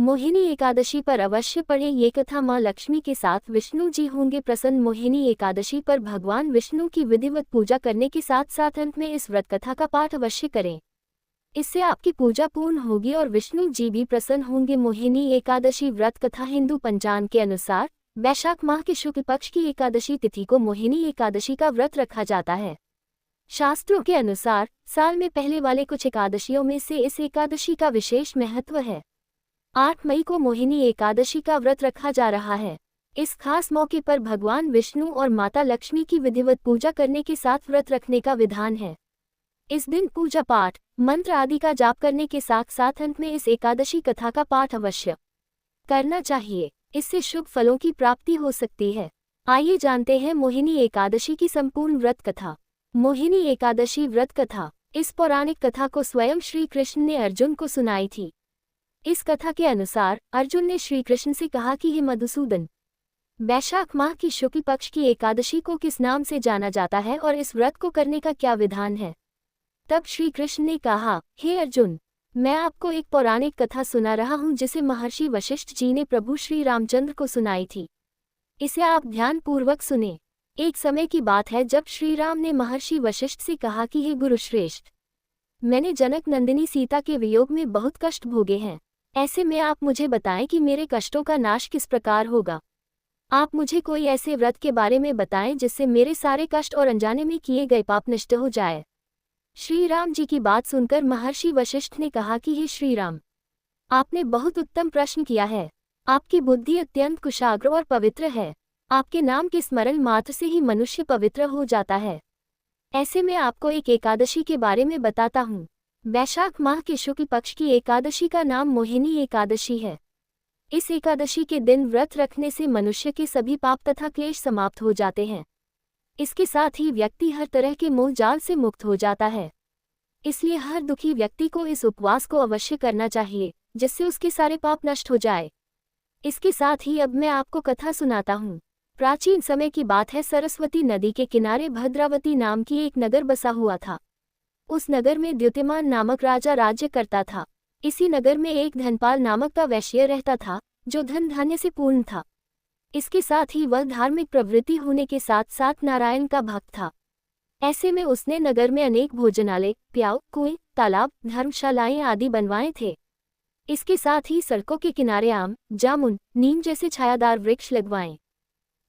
मोहिनी एकादशी पर अवश्य पढ़ें ये कथा। माँ लक्ष्मी के साथ विष्णु जी होंगे प्रसन्न। मोहिनी एकादशी पर भगवान विष्णु की विधिवत पूजा करने के साथ साथ अंत में इस व्रत कथा का पाठ अवश्य करें। इससे आपकी पूजा पूर्ण होगी और विष्णु जी भी प्रसन्न होंगे। मोहिनी एकादशी व्रत कथा हिंदू पंचांग के अनुसार वैशाख माह के शुक्ल पक्ष की एकादशी तिथि को मोहिनी एकादशी का व्रत रखा जाता है। शास्त्रों के अनुसार साल में पहले वाले कुछ एकादशियों में से इस एकादशी का विशेष महत्व है। 8 मई को मोहिनी एकादशी का व्रत रखा जा रहा है। इस खास मौके पर भगवान विष्णु और माता लक्ष्मी की विधिवत पूजा करने के साथ व्रत रखने का विधान है। इस दिन पूजा पाठ मंत्र आदि का जाप करने के साथ साथ अंत में इस एकादशी कथा का पाठ अवश्य करना चाहिए। इससे शुभ फलों की प्राप्ति हो सकती है। आइए जानते हैं मोहिनी एकादशी की संपूर्ण व्रत कथा। मोहिनी एकादशी व्रत कथा। इस पौराणिक कथा को स्वयं श्री कृष्ण ने अर्जुन को सुनाई थी। इस कथा के अनुसार अर्जुन ने श्री कृष्ण से कहा कि हे मधुसूदन, वैशाख माह की शुक्ल पक्ष की एकादशी को किस नाम से जाना जाता है और इस व्रत को करने का क्या विधान है। तब श्री कृष्ण ने कहा, हे अर्जुन, मैं आपको एक पौराणिक कथा सुना रहा हूँ जिसे महर्षि वशिष्ठ जी ने प्रभु श्री रामचंद्र को सुनाई थी। इसे आप ध्यानपूर्वक सुने। एक समय की बात है जब श्री राम ने महर्षि वशिष्ठ से कहा कि हे गुरुश्रेष्ठ, मैंने जनक नंदिनी सीता के वियोग में बहुत कष्ट भोगे हैं। ऐसे में आप मुझे बताएं कि मेरे कष्टों का नाश किस प्रकार होगा। आप मुझे कोई ऐसे व्रत के बारे में बताएं जिससे मेरे सारे कष्ट और अनजाने में किए गए पाप नष्ट हो जाए। श्री राम जी की बात सुनकर महर्षि वशिष्ठ ने कहा कि हे श्री राम, आपने बहुत उत्तम प्रश्न किया है। आपकी बुद्धि अत्यंत कुशाग्र और पवित्र है। आपके नाम के स्मरण मात्र से ही मनुष्य पवित्र हो जाता है। ऐसे में आपको एक एकादशी के बारे में बताता हूँ। वैशाख माह के शुक्ल पक्ष की एकादशी का नाम मोहिनी एकादशी है। इस एकादशी के दिन व्रत रखने से मनुष्य के सभी पाप तथा क्लेश समाप्त हो जाते हैं। इसके साथ ही व्यक्ति हर तरह के मोह जाल से मुक्त हो जाता है। इसलिए हर दुखी व्यक्ति को इस उपवास को अवश्य करना चाहिए, जिससे उसके सारे पाप नष्ट हो जाए। इसके साथ ही अब मैं आपको कथा सुनाता हूँ। प्राचीन समय की बात है, सरस्वती नदी के किनारे भद्रावती नाम की एक नगर बसा हुआ था। उस नगर में द्युतिमान नामक राजा राज्य करता था। इसी नगर में एक धनपाल नामक का वैश्य रहता था, जो धन धान्य से पूर्ण था। इसके साथ ही वह धार्मिक प्रवृत्ति होने के साथ साथ नारायण का भक्त था। ऐसे में उसने नगर में अनेक भोजनालय, प्याऊ, कुएं, तालाब, धर्मशालाएं आदि बनवाए थे। इसके साथ ही सड़कों के किनारे आम, जामुन, नीम जैसे छायादार वृक्ष लगवाए,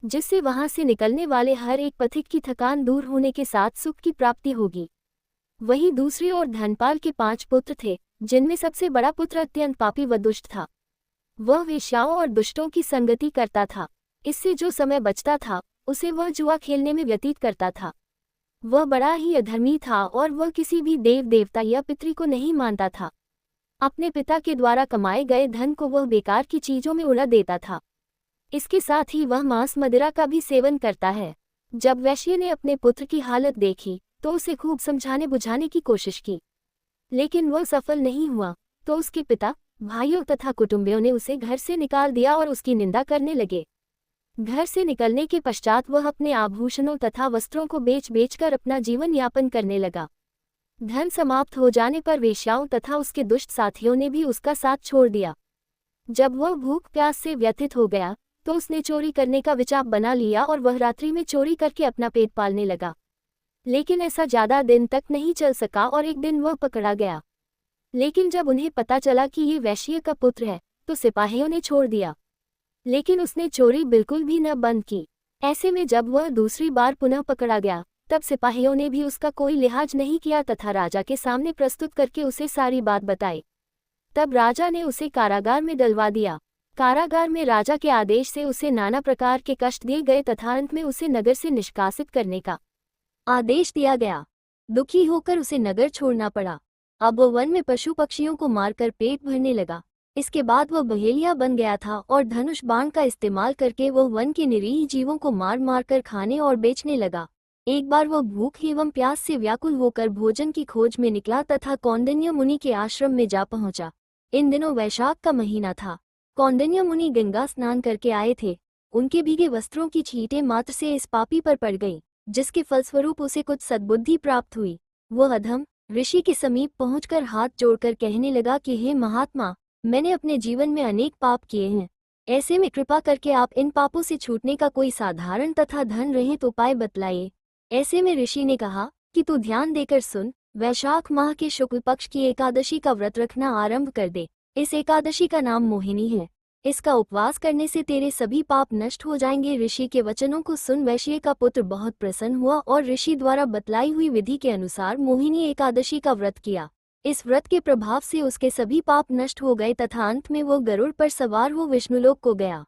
जिससे वहां से निकलने वाले हर एक पथिक की थकान दूर होने के साथ सुख की प्राप्ति होगी। वहीं दूसरी ओर धनपाल के 5 पुत्र थे, जिनमें सबसे बड़ा पुत्र अत्यंत पापी व दुष्ट था। वह वेश्याओं और दुष्टों की संगति करता था। इससे जो समय बचता था उसे वह जुआ खेलने में व्यतीत करता था। वह बड़ा ही अधर्मी था और वह किसी भी देव देवता या पितृ को नहीं मानता था। अपने पिता के द्वारा कमाए गए धन को वह बेकार की चीजों में उड़ा देता था। इसके साथ ही वह मांस मदिरा का भी सेवन करता है। जब वैश्य ने अपने पुत्र की हालत देखी तो उसे खूब समझाने बुझाने की कोशिश की, लेकिन वह सफल नहीं हुआ। तो उसके पिता, भाइयों तथा कुटुंबियों ने उसे घर से निकाल दिया और उसकी निंदा करने लगे। घर से निकलने के पश्चात वह अपने आभूषणों तथा वस्त्रों को बेच कर अपना जीवन यापन करने लगा। धन समाप्त हो जाने पर वेश्याओं तथा उसके दुष्ट साथियों ने भी उसका साथ छोड़ दिया। जब वह भूख प्यास से व्यथित हो गया तो उसने चोरी करने का विचार बना लिया और वह रात्रि में चोरी करके अपना पेट पालने लगा। लेकिन ऐसा ज्यादा दिन तक नहीं चल सका और एक दिन वह पकड़ा गया। लेकिन जब उन्हें पता चला कि ये वैश्य का पुत्र है तो सिपाहियों ने छोड़ दिया, लेकिन उसने चोरी बिल्कुल भी न बंद की। ऐसे में जब वह दूसरी बार पुनः पकड़ा गया तब सिपाहियों ने भी उसका कोई लिहाज नहीं किया तथा राजा के सामने प्रस्तुत करके उसे सारी बात बताई। तब राजा ने उसे कारागार में डलवा दिया। कारागार में राजा के आदेश से उसे नाना प्रकार के कष्ट दिए गए तथा अंत में उसे नगर से निष्कासित करने का आदेश दिया गया। दुखी होकर उसे नगर छोड़ना पड़ा। अब वह वन में पशु पक्षियों को मारकर पेट भरने लगा। इसके बाद वह बहेलिया बन गया था और धनुष बाण का इस्तेमाल करके वह वन के निरीह जीवों को मार मार कर खाने और बेचने लगा। एक बार वह भूख एवं प्यास से व्याकुल होकर भोजन की खोज में निकला तथा कौंडिन्य मुनि के आश्रम में जा पहुंचा। इन दिनों वैशाख का महीना था। कौंडिन्य मुनि गंगा स्नान करके आए थे। उनके भीगे वस्त्रों की छींटें मात्र से इस पापी पर पड़ गईं, जिसके फलस्वरूप उसे कुछ सद्बुद्धि प्राप्त हुई। वह अधम ऋषि के समीप पहुंचकर हाथ जोड़कर कहने लगा कि हे महात्मा, मैंने अपने जीवन में अनेक पाप किए हैं। ऐसे में कृपा करके आप इन पापों से छूटने का कोई साधारण तथा धन रहित उपाय बतलाइए। ऐसे में ऋषि ने कहा कि तू ध्यान देकर सुन, वैशाख माह के शुक्ल पक्ष की एकादशी का व्रत रखना आरंभ कर दे। इस एकादशी का नाम मोहिनी है। इसका उपवास करने से तेरे सभी पाप नष्ट हो जाएंगे। ऋषि के वचनों को सुन वैश्य का पुत्र बहुत प्रसन्न हुआ और ऋषि द्वारा बतलाई हुई विधि के अनुसार मोहिनी एकादशी का व्रत किया। इस व्रत के प्रभाव से उसके सभी पाप नष्ट हो गए तथा अंत में वो गरुड़ पर सवार हो विष्णुलोक को गया।